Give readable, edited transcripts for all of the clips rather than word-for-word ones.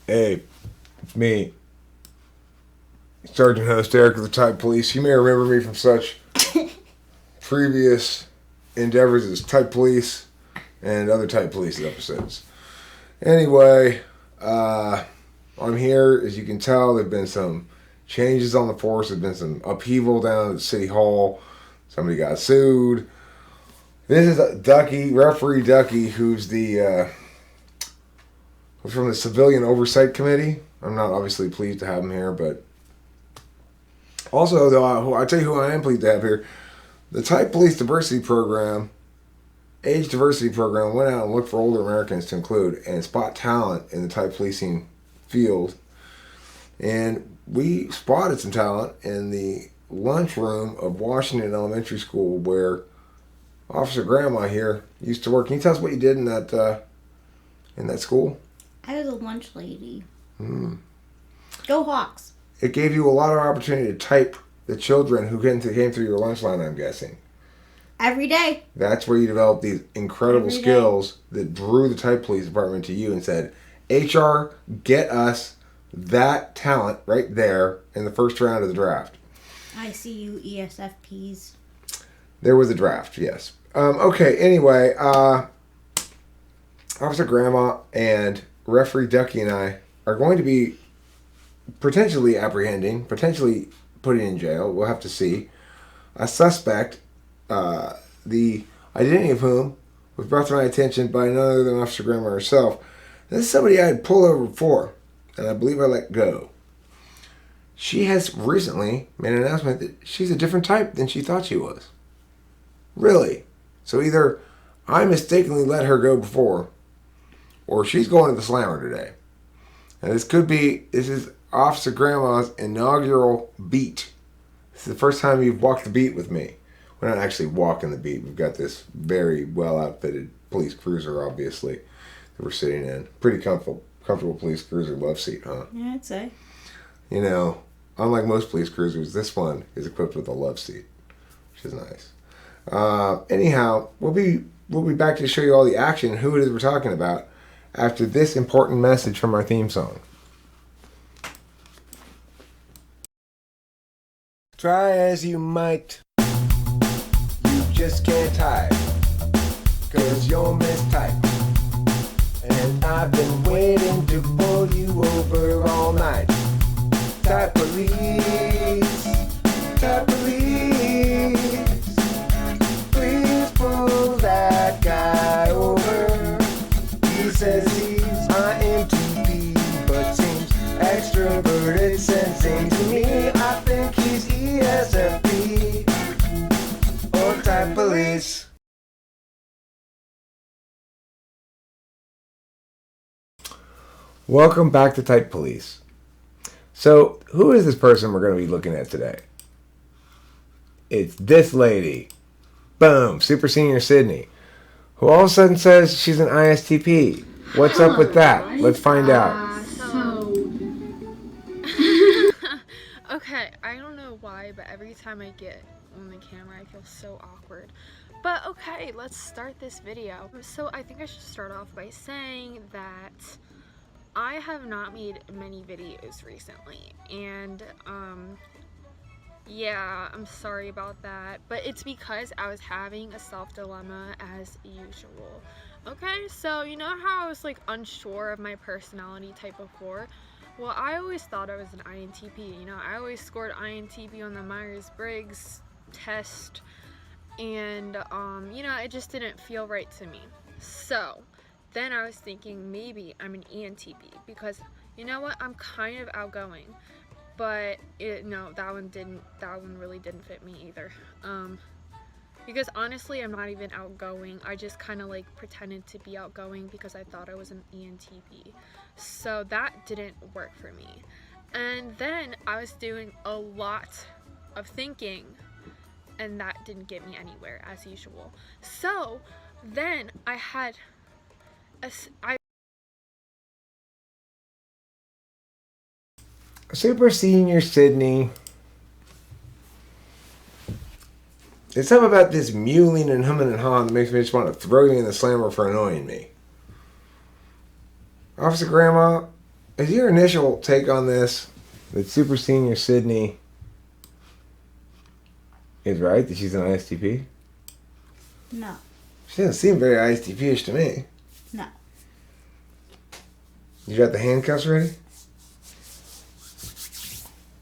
Hey, it's me, Sergeant Host Eric of the Type Police. You may remember me from such previous endeavors as Type Police and other Type Police episodes. Anyway, I'm here. As you can tell, there have been some changes on the force. There's been some upheaval down at City Hall. Somebody got sued. This is Ducky, referee Ducky, who's from the Civilian Oversight Committee. I'm not obviously pleased to have him here, but also, though, I tell you who I am pleased to have here. The Type Police Diversity Program, Age Diversity Program, went out and looked for older Americans to include and spot talent in the type policing field. And we spotted some talent in the lunchroom of Washington Elementary School, where Officer Grandma here used to work. Can you tell us what you did in that school? I was a lunch lady. Go Hawks. It gave you a lot of opportunity to type the children who came through your lunch line, I'm guessing. Every day. That's where you developed these incredible skills that drew the Type Police Department to you and said, HR, get us that talent right there in the first round of the draft. I see you ESFPs. There was a draft, yes. Okay, anyway, Officer Grandma and Referee Ducky and I are going to be potentially apprehending, potentially putting in jail, we'll have to see, a suspect, the identity of whom was brought to my attention by none other than Officer Grandma herself. This is somebody I had pulled over before, and I believe I let go. She has recently made an announcement that she's a different type than she thought she was. Really? So either I mistakenly let her go before, or she's going to the slammer today. And this is Officer Grandma's inaugural beat. This is the first time you've walked the beat with me. We're not actually walking the beat. We've got this very well outfitted police cruiser, obviously, that we're sitting in. Pretty comfortable police cruiser love seat, huh? Yeah, I'd say. You know, unlike most police cruisers, this one is equipped with a love seat, which is nice. Anyhow, we'll be back to show you all the action and who it is we're talking about after this important message from our theme song. Try as you might, you just can't hide, 'cause you're mistyped. And I've been waiting to pull you over all night. Type police, type police, please pull that guy over. He says he's INTP, but seems extroverted, sensing to me. I think he's ESFP or Type Police. Welcome back to Type Police. So, who is this person we're going to be looking at today? It's this lady. Boom, Super Senior Sydney, who all of a sudden says she's an ISTP. What's up with that? Let's find out. Okay, I don't know why, but every time I get on the camera, I feel so awkward. But okay, let's start this video. So I think I should start off by saying that I have not made many videos recently, and yeah, I'm sorry about that, but it's because I was having a self-dilemma as usual. Okay, so you know how I was like unsure of my personality type before? Well, I always thought I was an INTP. You know, I always scored INTP on the Myers-Briggs test, and you know, it just didn't feel right to me. So then I was thinking maybe I'm an ENTP, because you know what, I'm kind of outgoing, but no, that one really didn't fit me either. Because honestly, I'm not even outgoing. I just kind of like pretended to be outgoing because I thought I was an ENTP. So that didn't work for me. And then I was doing a lot of thinking, and that didn't get me anywhere as usual. So then I had Super Senior Sydney. There's something about this mewling and humming and hawing that makes me just want to throw you in the slammer for annoying me. Officer Grandma, is your initial take on this that Super Senior Sydney is right, that she's an ISTP? No. She doesn't seem very ISTP-ish to me. No. You got the handcuffs ready?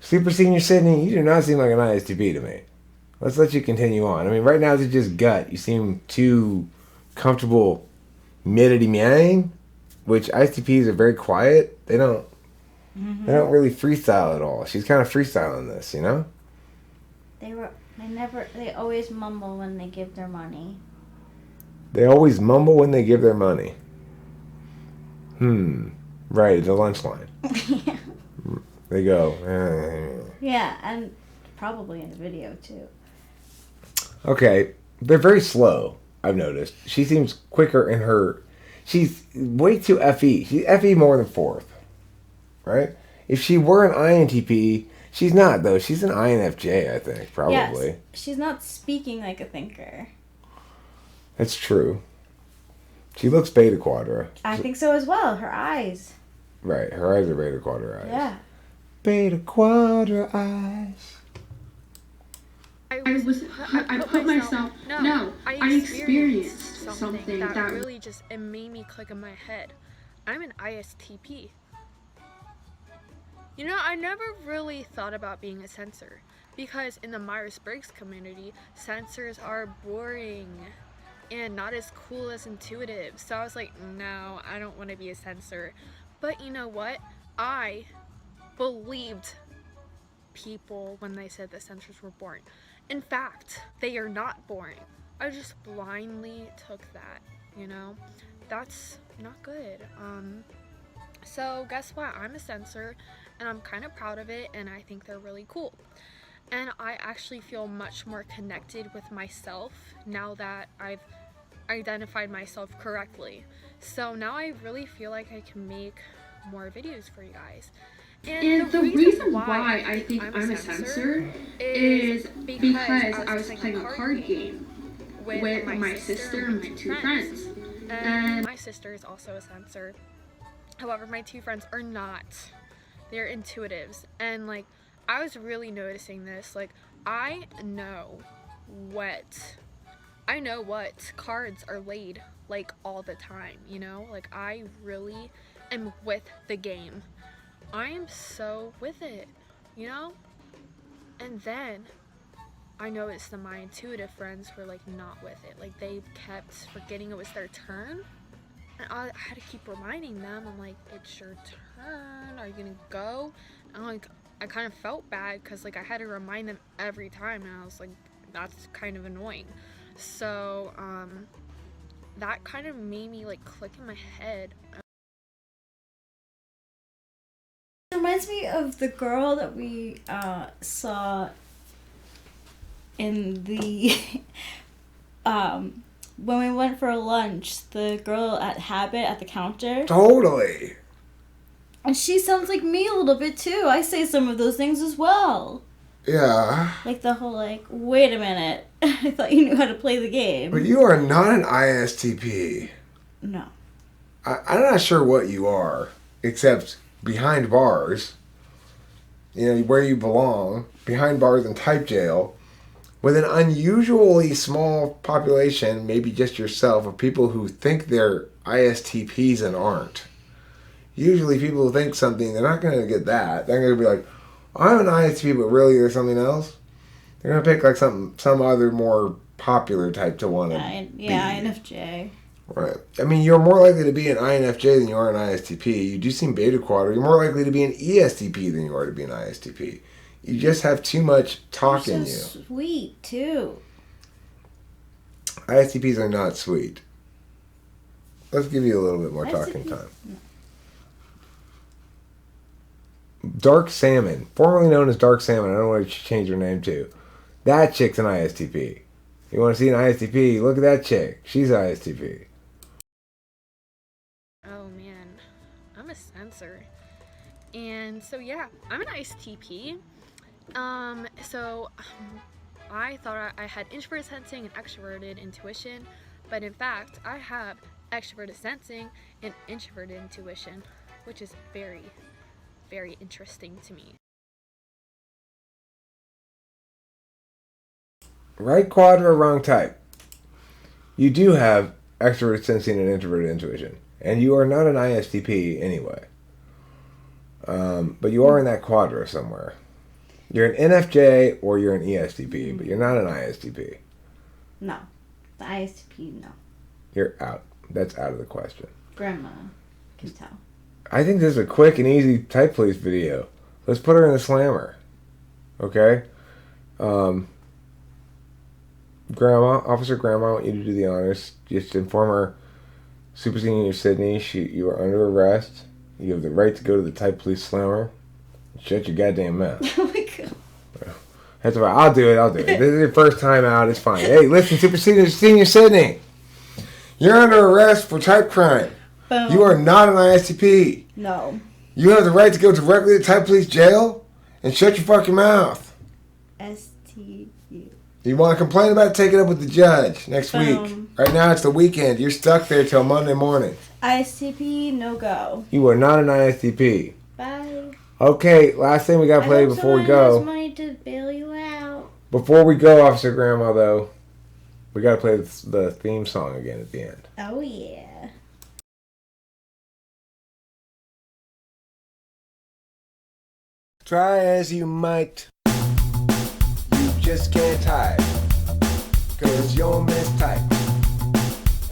Super Senior Sydney, you do not seem like an ISTP to me. Let's let you continue on. I mean, right now it's just gut. You seem too comfortable middity-meowing, which ISTPs are very quiet. They don't really freestyle at all. She's kind of freestyling this, you know? They always mumble when they give their money. They always mumble when they give their money. Right, it's a lunch line. Yeah. They go. Yeah, and probably in the video too. Okay, they're very slow, I've noticed. She seems quicker in her... She's way too FE. She's FE more than fourth. Right? If she were an INTP... She's not, though. She's an INFJ, I think, probably. Yes, she's not speaking like a thinker. That's true. She looks beta quadra. I think so as well. Her eyes. Right, her eyes are beta quadra eyes. Yeah. Beta quadra eyes. I put myself... No, I experienced something that really just... It made me click in my head. I'm an ISTP. You know, I never really thought about being a sensor because in the Myers-Briggs community, sensors are boring and not as cool as intuitive. So I was like, no, I don't want to be a sensor. But you know what? I believed people when they said that sensors were boring. In fact, they are not boring. I just blindly took that, you know? That's not good. So guess what? I'm a sensor and I'm kind of proud of it and I think they're really cool. And I actually feel much more connected with myself now that I've identified myself correctly. So now I really feel like I can make more videos for you guys. And the reason why I think I'm a sensor is because I was playing a card game with my sister and my two friends. And my sister is also a sensor. However, my two friends are not. They're intuitives. And like, I was really noticing this. Like, I know what cards are laid like all the time, you know? Like, I really am with the game. I am so with it, you know? And then I noticed that my intuitive friends were like not with it. Like, they kept forgetting it was their turn. And I had to keep reminding them. I'm like, it's your turn. Are you gonna go? And like, I kind of felt bad because like I had to remind them every time, and I was like, that's kind of annoying. So that kind of made me like click in my head. It reminds me of the girl that we saw in the when we went for lunch, the girl at Habit at the counter. Totally. And she sounds like me a little bit too. I say some of those things as well. Yeah. Like the whole like, wait a minute, I thought you knew how to play the game. But you are not an ISTP. No. I'm not sure what you are, except behind bars. You know, where you belong, behind bars in type jail, with an unusually small population, maybe just yourself, of people who think they're ISTPs and aren't. Usually people who think something, they're not going to get that. They're going to be like, I'm an ISTP, but really there's something else. They're going to pick like some other more popular type to want to be. INFJ. Right. I mean, you're more likely to be an INFJ than you are an ISTP. You do seem beta quadra. You're more likely to be an ESTP than you are to be an ISTP. You just have too much talk in you. So sweet too. ISTPs are not sweet. Let's give you a little bit more talking time. No. Dark Salmon, formerly known as Dark Salmon. I don't know what she changed her name to. That chick's an ISTP. You want to see an ISTP? Look at that chick. She's an ISTP. Oh man, I'm a sensor. And so yeah, I'm an ISTP. I thought I had introverted sensing and extroverted intuition, but in fact, I have extroverted sensing and introverted intuition. which is very, very interesting to me. Right quadra, wrong type. You do have extrovert sensing and introverted intuition, and you are not an ISTP anyway. But you are in that quadra somewhere. You're an NFJ or you're an ESTP, but you're not an ISTP. No. The ISTP, no. You're out. That's out of the question. Grandma can tell. I think this is a quick and easy type police video. Let's put her in the slammer. Okay? Officer Grandma, I want you to do the honors. Just inform her, Super Senior Sydney, you are under arrest. You have the right to go to the type police slammer. Shut your goddamn mouth. Oh my god. That's right. I'll do it. This is your first time out. It's fine. Hey, listen, Super Senior Sydney. You're under arrest for type crime. Boom. You are not an ISTP. No. You have the right to go directly to type police jail and shut your fucking mouth. STU. You want to complain about it, take it up with the judge next Boom. week. Right now it's the weekend. You're stuck there till Monday morning. ISTP, no go. You are not an ISTP. Bye. Okay, last thing we got to play before we go. Has money to bail you out. Before we go, Officer Grandma, though, we got to play the theme song again at the end. Oh, yeah. Try as you might, you just can't hide, 'cause you're mistyped.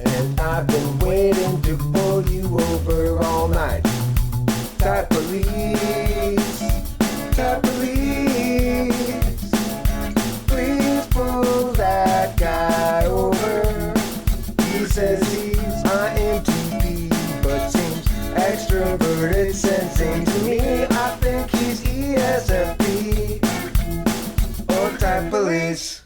And I've been waiting to pull you over all night. Type police, please pull that guy over. He says he's INTP, but seems extroverted sensing to me. I think he's ESFP or type police.